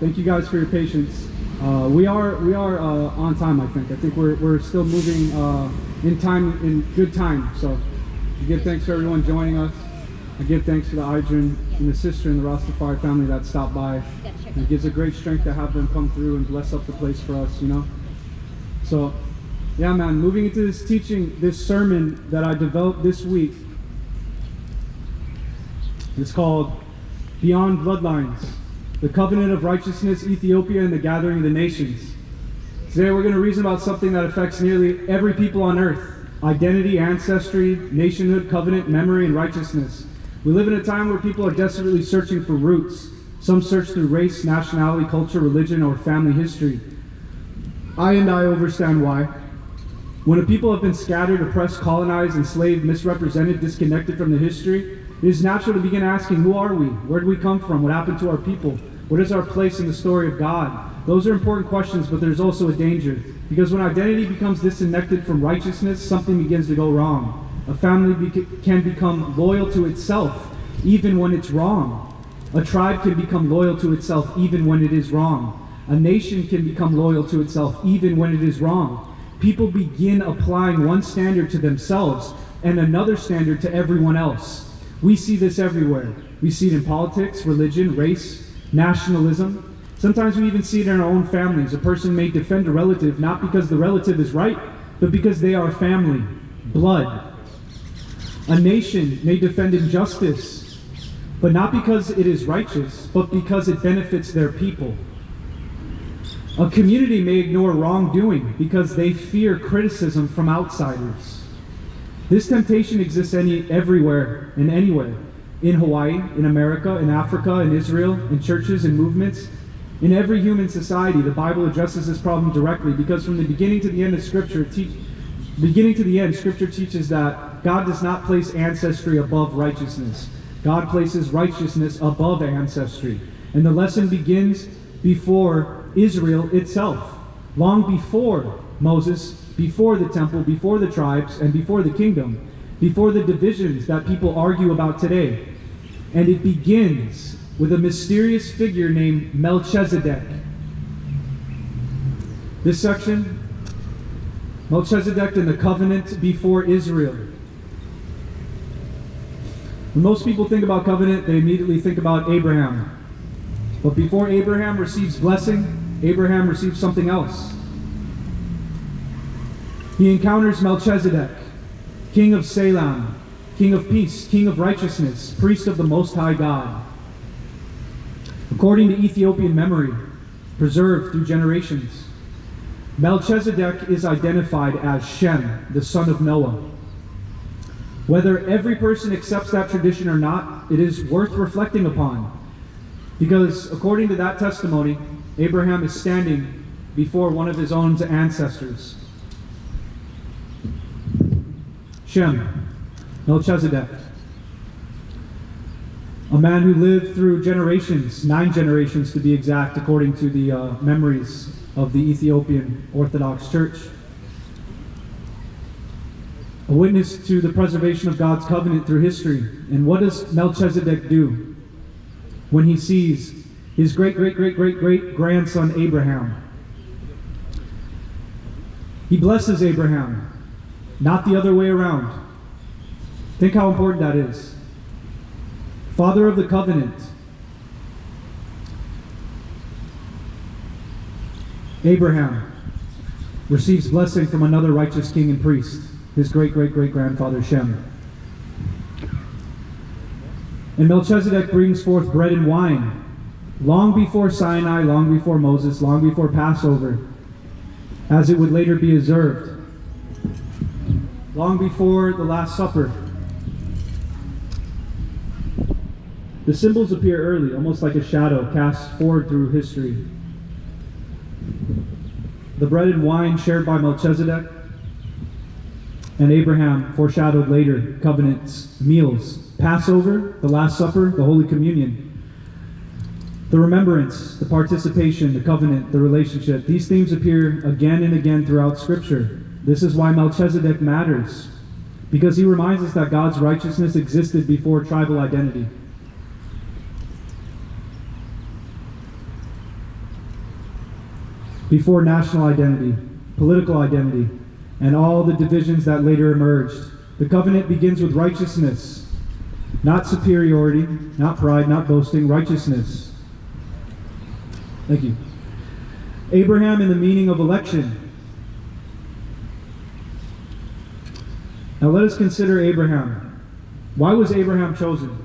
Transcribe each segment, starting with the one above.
Thank you guys for your patience. We are on time. I think we're still moving in good time. So I give thanks for everyone joining us. I give thanks for the Idrin and the sister and the Rastafari family that stopped by. It gives a great strength to have them come through and bless up the place for us, you know. So yeah, man, moving into this teaching, this sermon that I developed this week. It's called Beyond Bloodlines, the Covenant of Righteousness, Ethiopia, and the Gathering of the Nations. Today we're going to reason about something that affects nearly every people on earth: identity, ancestry, nationhood, covenant, memory, and righteousness. We live in a time where people are desperately searching for roots. Some search through race, nationality, culture, religion, or family history. I understand why. When a people have been scattered, oppressed, colonized, enslaved, misrepresented, disconnected from the history, it is natural to begin asking, who are we? Where do we come from? What happened to our people? What is our place in the story of God? Those are important questions, but there's also a danger. Because when identity becomes disconnected from righteousness, something begins to go wrong. A family can become loyal to itself, even when it's wrong. A tribe can become loyal to itself, even when it is wrong. A nation can become loyal to itself, even when it is wrong. People begin applying one standard to themselves and another standard to everyone else. We see this everywhere. We see it in politics, religion, race, nationalism. Sometimes we even see it in our own families. A person may defend a relative not because the relative is right, but because they are family, blood. A nation may defend injustice, but not because it is righteous, but because it benefits their people. A community may ignore wrongdoing because they fear criticism from outsiders. This temptation exists everywhere and anywhere. In Hawaii, in America, in Africa, in Israel, in churches and movements. In every human society, the Bible addresses this problem directly, because from the beginning to the end of Scripture, Scripture teaches that God does not place ancestry above righteousness. God places righteousness above ancestry. And the lesson begins before Israel itself. Long before Moses, before the temple, before the tribes, and before the kingdom. Before the divisions that people argue about today. And it begins with a mysterious figure named Melchizedek. This section, Melchizedek and the covenant before Israel. When most people think about covenant, they immediately think about Abraham. But before Abraham receives blessing, Abraham receives something else. He encounters Melchizedek, king of Salem, king of peace, king of righteousness, priest of the Most High God. According to Ethiopian memory, preserved through generations, Melchizedek is identified as Shem, the son of Noah. Whether every person accepts that tradition or not, it is worth reflecting upon. Because according to that testimony, Abraham is standing before one of his own ancestors. Shem, Melchizedek. A man who lived through generations, 9 generations to be exact, according to the memories of the Ethiopian Orthodox Church. A witness to the preservation of God's covenant through history. And what does Melchizedek do when he sees his great-great-great-great-grandson Abraham? He blesses Abraham, not the other way around. Think how important that is. Father of the covenant. Abraham receives blessing from another righteous king and priest, his great-great-great-grandfather Shem. And Melchizedek brings forth bread and wine, long before Sinai, long before Moses, long before Passover, as it would later be observed, long before the Last Supper. The symbols appear early, almost like a shadow cast forward through history. The bread and wine shared by Melchizedek and Abraham foreshadowed later covenants, meals, Passover, the Last Supper, the Holy Communion. The remembrance, the participation, the covenant, the relationship. These themes appear again and again throughout Scripture. This is why Melchizedek matters, because he reminds us that God's righteousness existed before tribal identity. before national identity, political identity, and all the divisions that later emerged. The covenant begins with righteousness, not superiority, not pride, not boasting, righteousness. Thank you. Abraham and the meaning of election. Now let us consider Abraham. Why was Abraham chosen?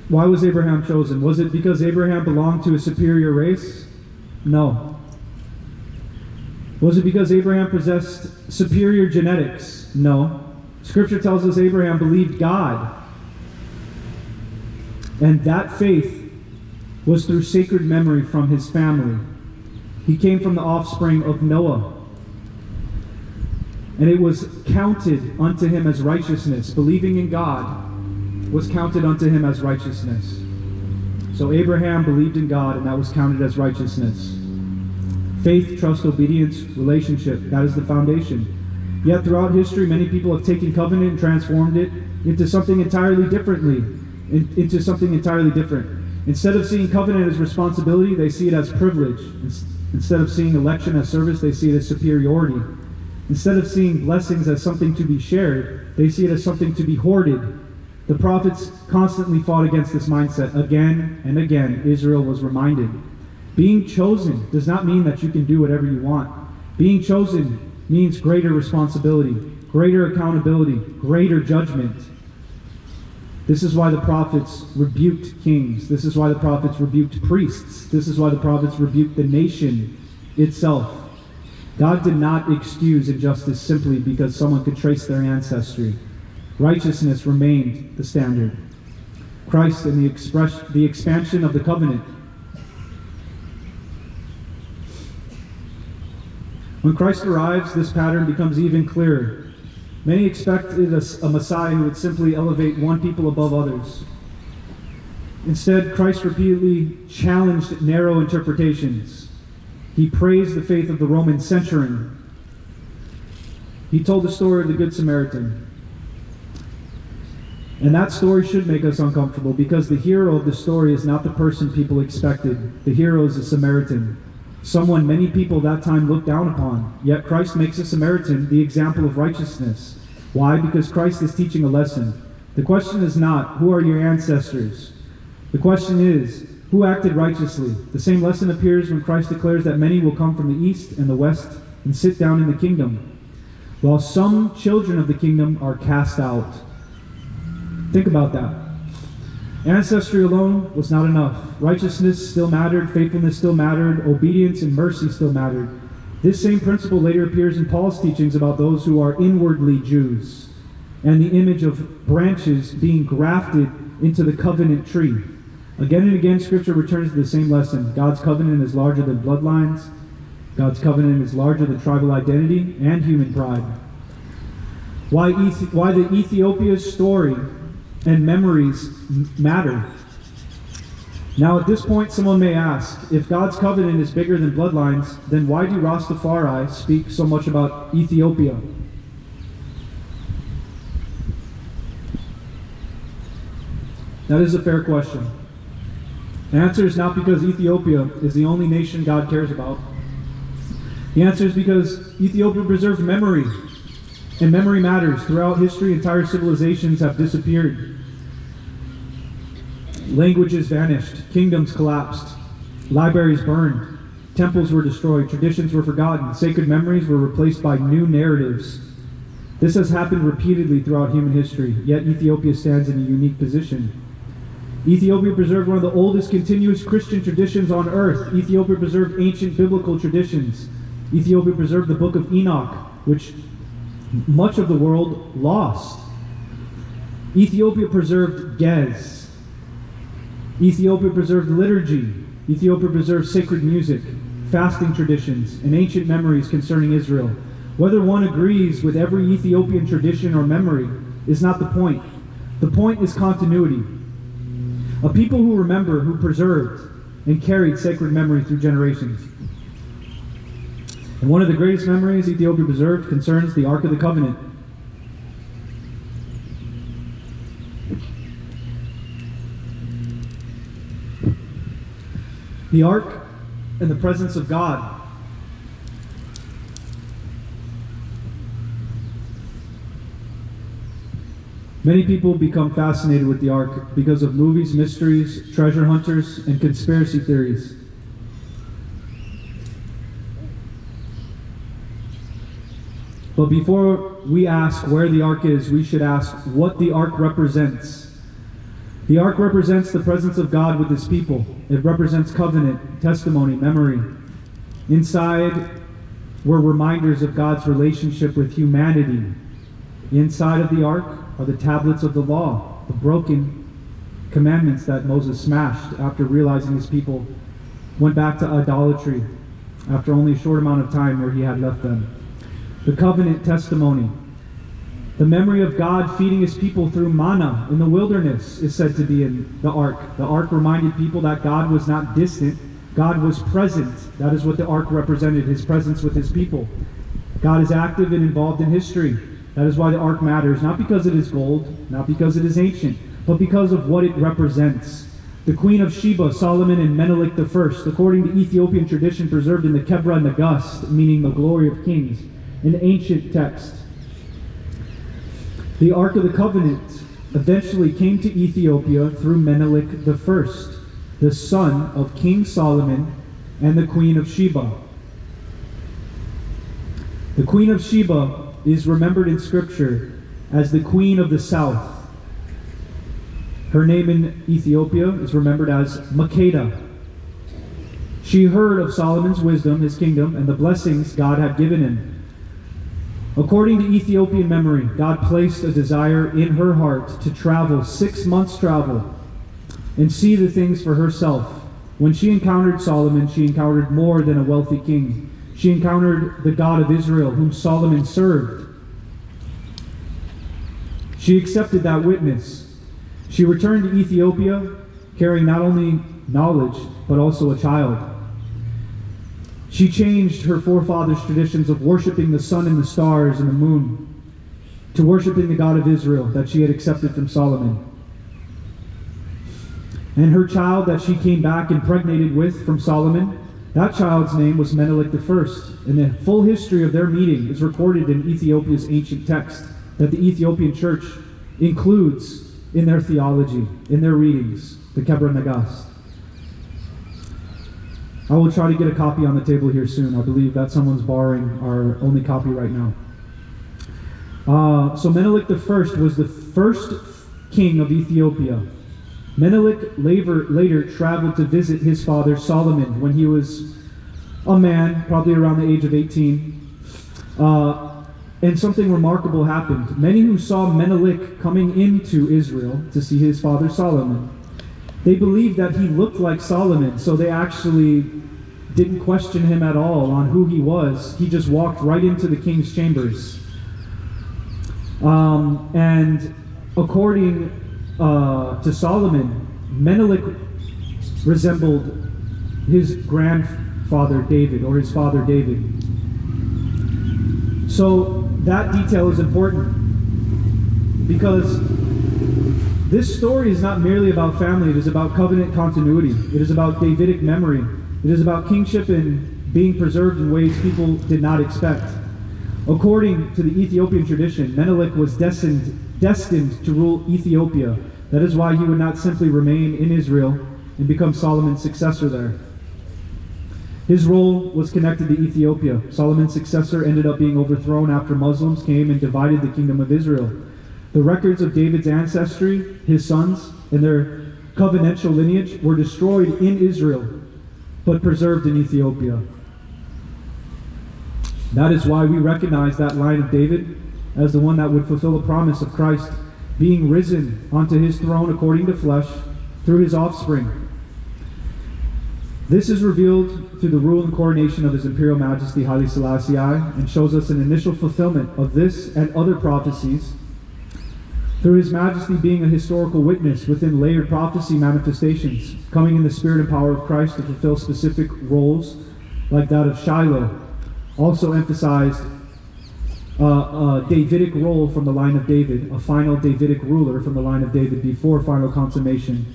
Why was Abraham chosen? Was it because Abraham belonged to a superior race? No. Was it because Abraham possessed superior genetics? No. Scripture tells us Abraham believed God. And that faith was through sacred memory from his family. He came from the offspring of Noah. And it was counted unto him as righteousness. Believing in God was counted unto him as righteousness. So Abraham believed in God, and that was counted as righteousness. Faith, trust, obedience, relationship, that is the foundation. Yet throughout history, many people have taken covenant and transformed it into something entirely different. Instead of seeing covenant as responsibility, they see it as privilege. Instead of seeing election as service, they see it as superiority. Instead of seeing blessings as something to be shared, they see it as something to be hoarded. The prophets constantly fought against this mindset. Again and again, Israel was reminded. Being chosen does not mean that you can do whatever you want. Being chosen means greater responsibility, greater accountability, greater judgment. This is why the prophets rebuked kings. This is why the prophets rebuked priests. This is why the prophets rebuked the nation itself. God did not excuse injustice simply because someone could trace their ancestry. Righteousness remained the standard. Christ and the expansion of the covenant. When Christ arrives, this pattern becomes even clearer. Many expected a Messiah who would simply elevate one people above others. Instead, Christ repeatedly challenged narrow interpretations. He praised the faith of the Roman centurion. He told the story of the Good Samaritan. And that story should make us uncomfortable because the hero of the story is not the person people expected. The hero is a Samaritan, someone many people that time looked down upon. Yet Christ makes a Samaritan the example of righteousness. Why? Because Christ is teaching a lesson. The question is not, who are your ancestors? The question is, who acted righteously? The same lesson appears when Christ declares that many will come from the east and the west and sit down in the kingdom, while some children of the kingdom are cast out. Think about that. Ancestry alone was not enough. Righteousness still mattered, faithfulness still mattered, obedience and mercy still mattered. This same principle later appears in Paul's teachings about those who are inwardly Jews, and the image of branches being grafted into the covenant tree. Again and again, Scripture returns to the same lesson. God's covenant is larger than bloodlines. God's covenant is larger than tribal identity and human pride. Why the Ethiopia's story and memories matter. Now at this point someone may ask, if God's covenant is bigger than bloodlines, then why do Rastafari speak so much about Ethiopia? That is a fair question. The answer is not because Ethiopia is the only nation God cares about. The answer is because Ethiopia preserved memory, and memory matters. Throughout history, entire civilizations have disappeared. Languages vanished, kingdoms collapsed, libraries burned, temples were destroyed, traditions were forgotten, sacred memories were replaced by new narratives. This has happened repeatedly throughout human history, yet Ethiopia stands in a unique position. Ethiopia preserved one of the oldest continuous Christian traditions on earth. Ethiopia preserved ancient biblical traditions. Ethiopia preserved the Book of Enoch, which much of the world lost. Ethiopia preserved Gez. Ethiopia preserved liturgy. Ethiopia preserved sacred music, fasting traditions, and ancient memories concerning Israel. Whether one agrees with every Ethiopian tradition or memory is not the point. The point is continuity. A people who remember, who preserved, and carried sacred memory through generations. And one of the greatest memories Ethiopia preserved concerns the Ark of the Covenant. The ark and the presence of God. Many people become fascinated with the ark because of movies, mysteries, treasure hunters, and conspiracy theories. But before we ask where the ark is, we should ask what the ark represents. The ark represents the presence of God with his people. It represents covenant, testimony, memory. Inside were reminders of God's relationship with humanity. Inside of the ark are the tablets of the law, the broken commandments that Moses smashed after realizing his people went back to idolatry after only a short amount of time where he had left them. The covenant testimony. The memory of God feeding his people through manna in the wilderness is said to be in the ark. The ark reminded people that God was not distant, God was present. That is what the ark represented, his presence with his people. God is active and involved in history. That is why the ark matters, not because it is gold, not because it is ancient, but because of what it represents. The Queen of Sheba, Solomon and Menelik I, according to Ethiopian tradition preserved in the Kebra Nagast, meaning the glory of kings, an ancient text. The Ark of the Covenant eventually came to Ethiopia through Menelik I, the son of King Solomon and the Queen of Sheba. The Queen of Sheba is remembered in Scripture as the Queen of the South. Her name in Ethiopia is remembered as Makeda. She heard of Solomon's wisdom, his kingdom, and the blessings God had given him. According to Ethiopian memory, God placed a desire in her heart to travel 6 months' travel and see the things for herself. When she encountered Solomon, she encountered more than a wealthy king. She encountered the God of Israel, whom Solomon served. She accepted that witness. She returned to Ethiopia carrying not only knowledge, but also a child. She changed her forefathers' traditions of worshiping the sun and the stars and the moon to worshiping the God of Israel that she had accepted from Solomon. And her child that she came back impregnated with from Solomon, that child's name was Menelik I. And the full history of their meeting is recorded in Ethiopia's ancient text that the Ethiopian church includes in their theology, in their readings, the Kebra Nagast. I will try to get a copy on the table here soon. I believe that someone's borrowing our only copy right now. So Menelik I was the first king of Ethiopia. Menelik later traveled to visit his father Solomon when he was a man, probably around the age of 18. And something remarkable happened. Many who saw Menelik coming into Israel to see his father Solomon, they believed that he looked like Solomon, so they actually didn't question him at all on who he was. He just walked right into the king's chambers. And according to Solomon, Menelik resembled his grandfather David, or his father David. So that detail is important because this story is not merely about family, it is about covenant continuity. It is about Davidic memory. It is about kingship and being preserved in ways people did not expect. According to the Ethiopian tradition, Menelik was destined to rule Ethiopia. That is why he would not simply remain in Israel and become Solomon's successor there. His role was connected to Ethiopia. Solomon's successor ended up being overthrown after Muslims came and divided the kingdom of Israel. The records of David's ancestry, his sons, and their covenantal lineage were destroyed in Israel, but preserved in Ethiopia. That is why we recognize that line of David as the one that would fulfill the promise of Christ being risen onto his throne according to flesh through his offspring. This is revealed through the rule and coronation of His Imperial Majesty Haile Selassie and shows us an initial fulfillment of this and other prophecies through His Majesty being a historical witness within layered prophecy manifestations, coming in the spirit and power of Christ to fulfill specific roles like that of Shiloh. Also emphasized a Davidic role from the line of David, a final Davidic ruler from the line of David before final consummation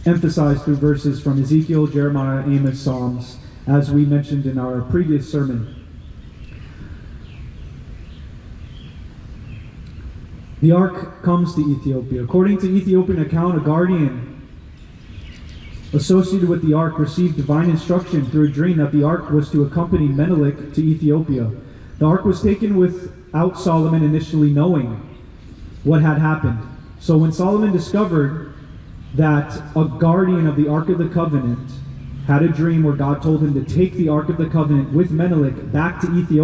emphasized through verses from Ezekiel, Jeremiah, Amos, Psalms, as we mentioned in our previous sermon. The ark comes to Ethiopia. According to Ethiopian account, a guardian associated with the ark received divine instruction through a dream that the ark was to accompany Menelik to Ethiopia. The ark was taken without Solomon initially knowing what had happened. So when Solomon discovered that a guardian of the Ark of the Covenant had a dream where God told him to take the Ark of the Covenant with Menelik back to Ethiopia,